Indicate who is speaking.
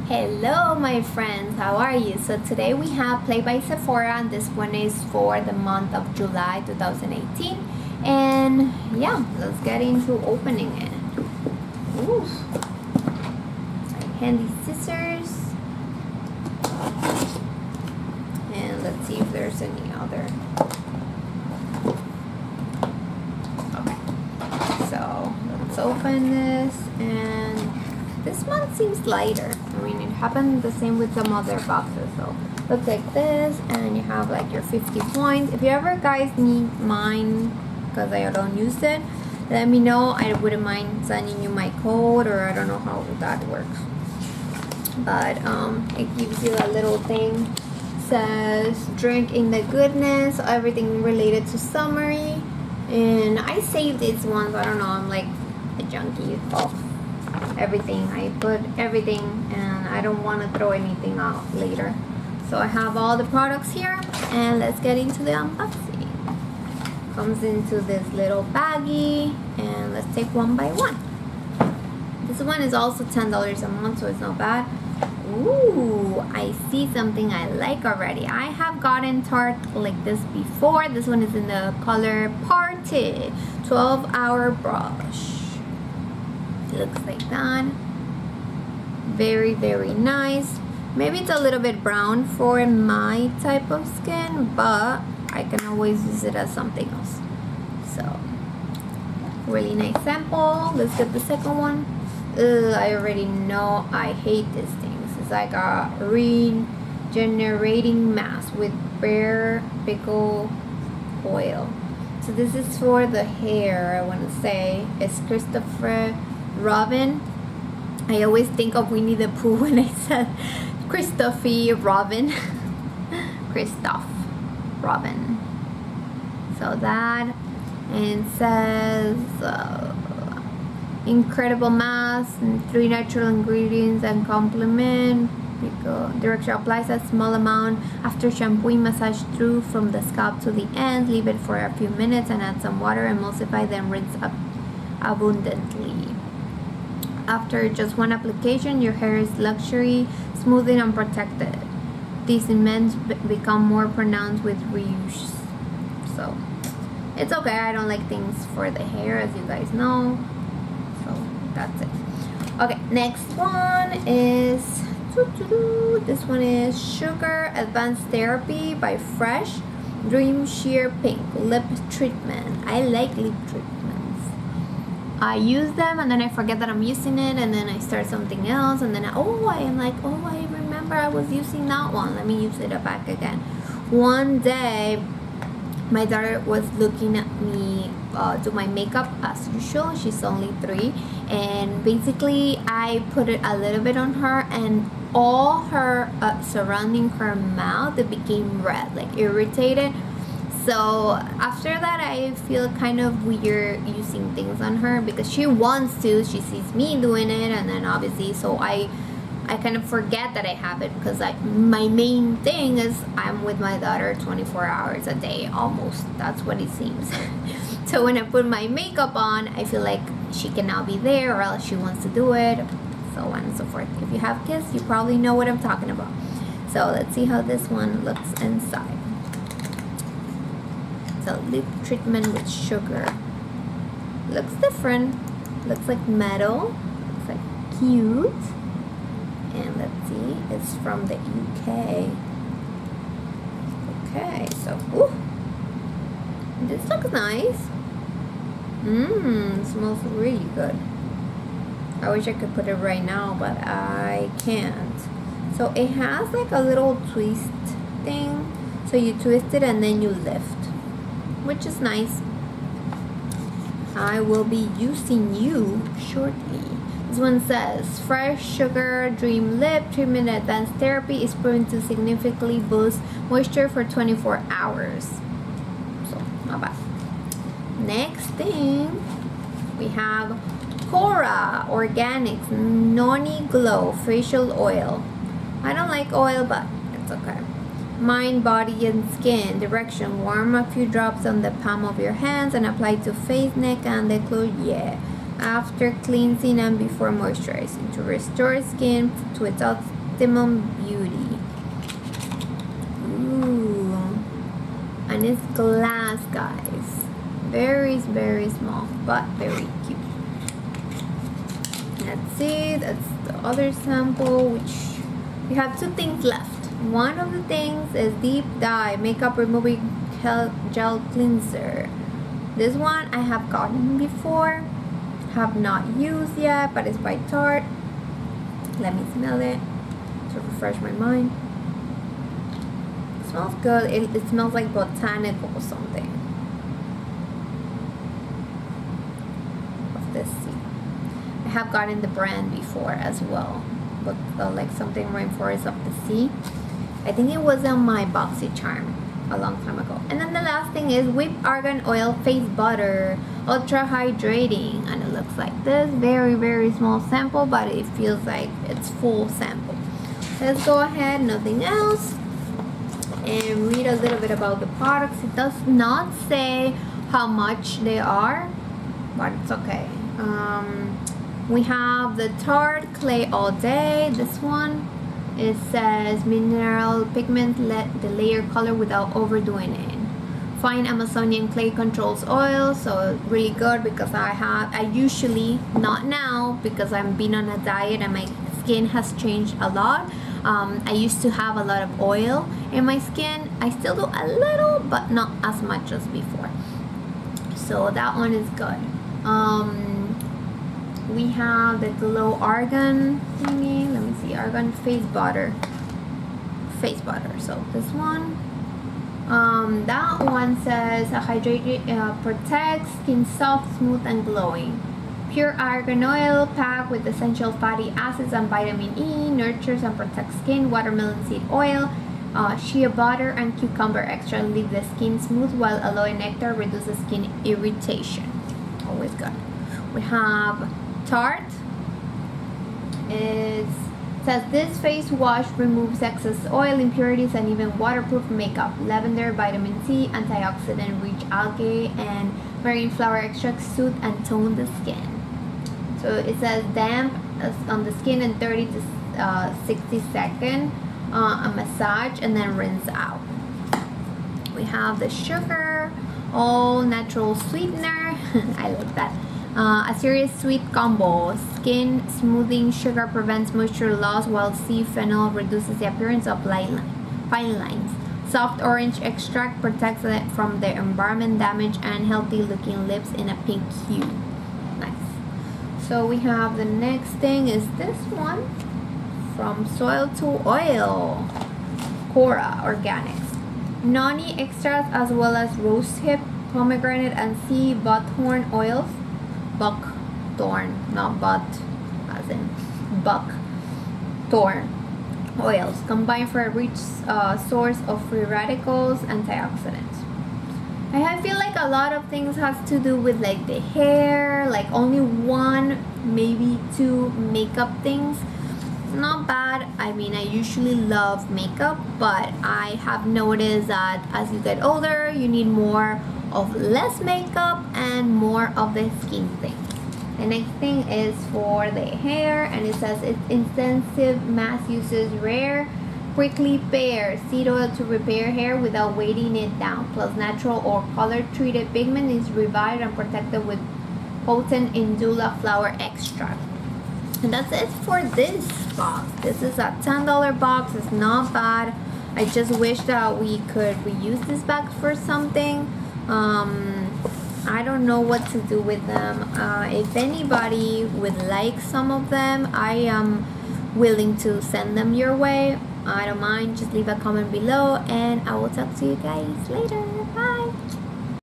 Speaker 1: Hello my friends, how are you? So today we have Play by Sephora, and this one is for the month of July 2018. And yeah, let's get into opening it. Ooh. Handy scissors. And let's see if there's any other. Okay, so let's open this, and this one seems lighter. I mean, it happened the same with some other boxes. So looks like this, and you have like your 50 points. If you ever guys need mine, because I don't use it, let me know. I wouldn't mind sending you my code, or I don't know how that works. But it gives you a little thing. Says drink in the goodness, everything related to summery. And I saved these ones. I don't know, I'm like a junkie of everything. I put everything, and I don't want to throw anything out later. So I have all the products here, and let's get into the unboxing. Comes into this little baggie, and let's take one by one. This one is also $10 a month, so it's not bad. Ooh, I see something I like already. I have gotten Tarte like this before. This one is in the color Party 12-hour brush. It looks like that. Very, very nice. Maybe it's a little bit brown for my type of skin, but I can always use it as something else. So, really nice sample. Let's get the second one. I already know I hate this thing. It's like a regenerating mask with bare pickle oil. So this is for the hair, I want to say. It's Christopher Robin. I always think of Winnie the Pooh when I said Christopher Robin. Christoph Robin. So that, and it says incredible mask and 3 natural ingredients and complement. Direction: applies a small amount after shampooing, massage through from the scalp to the ends, leave it for a few minutes and add some water, emulsify, then rinse up abundantly. After just one application, your hair is luxury, smooth and protected. These immense become more pronounced with reuse. So it's okay, I don't like things for the hair, as you guys know. So that's it. Okay, next one is this one is Sugar Advanced Therapy by Fresh Dream Sheer Pink Lip Treatment. I like lip treatments. I use them, and then I forget that I'm using it, and then I start something else, and then I am like, oh, I remember I was using that one. Let me use it back again. One day, my daughter was looking at me do my makeup as usual. She's only 3, and basically I put it a little bit on her, and all her surrounding her mouth, it became red, like irritated. So after that, I feel kind of weird using things on her, because she wants to, she sees me doing it, and then obviously, so I kind of forget that I have it, because my main thing is I'm with my daughter 24 hours a day almost. That's what it seems. So when I put my makeup on, I feel like she can now be there, or else she wants to do it, so on and so forth. If you have kids, you probably know what I'm talking about. So let's see how this one looks inside. So lip treatment with sugar. Looks different. Looks like metal. Looks like cute. And let's see, it's from the UK. Okay, so ooh, this looks nice. Smells really good. I wish I could put it right now, but I can't. So it has like a little twist thing. So you twist it and then you lift, which is nice. I will be using you shortly. This one says, Fresh Sugar Dream Lip Treatment Advanced Therapy is proven to significantly boost moisture for 24 hours. So, not bad. Next thing, we have Cora Organics Noni Glow Facial Oil. I don't like oil, but it's okay. Mind, body, and skin. Direction: warm a few drops on the palm of your hands and apply to face, neck, and the clothes. Yeah. after cleansing and before moisturizing to restore skin to its optimum beauty. Ooh, and it's glass, guys. Very, very small, but very cute. Let's see, that's the other sample, which we have two things left. One of the things is Deep Dye Makeup Removing Gel Cleanser. This one I have gotten before, have not used yet, but it's by Tarte. Let me smell it to refresh my mind. It smells good. It smells like botanical or something. What's this? I have gotten the brand before as well, but like something Rainforest of the Sea. I think it was on my BoxyCharm a long time ago. And then the last thing is Whipped Argan Oil Face Butter, ultra hydrating, and it looks like this. Very, very small sample, but it feels like it's full sample. Let's go ahead, nothing else, and read a little bit about the products. It does not say how much they are, but it's okay. We have the Tarte Clay All Day. This one, it says mineral pigment, let the layer color without overdoing it. Fine Amazonian clay controls oil, so really good because I usually, not now because I'm been on a diet and my skin has changed a lot. I used to have a lot of oil in my skin. I still do a little, but not as much as before. So that one is good. We have the Glow Argan thingy. Let me see, Argan face butter. So this one, that one says protects skin soft, smooth, and glowing. Pure argan oil packed with essential fatty acids and vitamin E, nurtures and protects skin. Watermelon seed oil, shea butter, and cucumber extract leave the skin smooth, while aloe nectar reduces skin irritation. Always good. We have Tarte. It says this face wash removes excess oil, impurities, and even waterproof makeup. Lavender, vitamin C, antioxidant rich algae, and marine flower extracts soothe and tone the skin. So it says damp on the skin in 30 to 60 seconds, a massage, and then rinse out. We have the sugar, all natural sweetener. I like that. A serious sweet combo. Skin smoothing sugar prevents moisture loss, while sea phenol reduces the appearance of fine lines. Soft orange extract protects it from the environment damage, and healthy looking lips in a pink hue. Nice. So we have the next thing is this one from Soil to Oil, Cora Organics. Noni extracts as well as rosehip, pomegranate, and sea buckthorn oils. Buckthorn, not butt as in buckthorn oils combined for a rich source of free radicals, antioxidants. I feel like a lot of things has to do with like the hair, like only one, maybe two makeup things. Not bad. I mean, I usually love makeup, but I have noticed that as you get older, you need more of less makeup and more of the skin thing. The next thing is for the hair, and it says it's intensive mass uses rare prickly pear seed oil to repair hair without weighting it down, plus natural or color treated pigment is revived and protected with potent indula flower extract. And that's it for this box. This is a $10 box. It's not bad. I just wish that we could reuse this bag for something. I don't know what to do with them. If anybody would like some of them, I am willing to send them your way. I don't mind. Just leave a comment below, and I will talk to you guys later. Bye.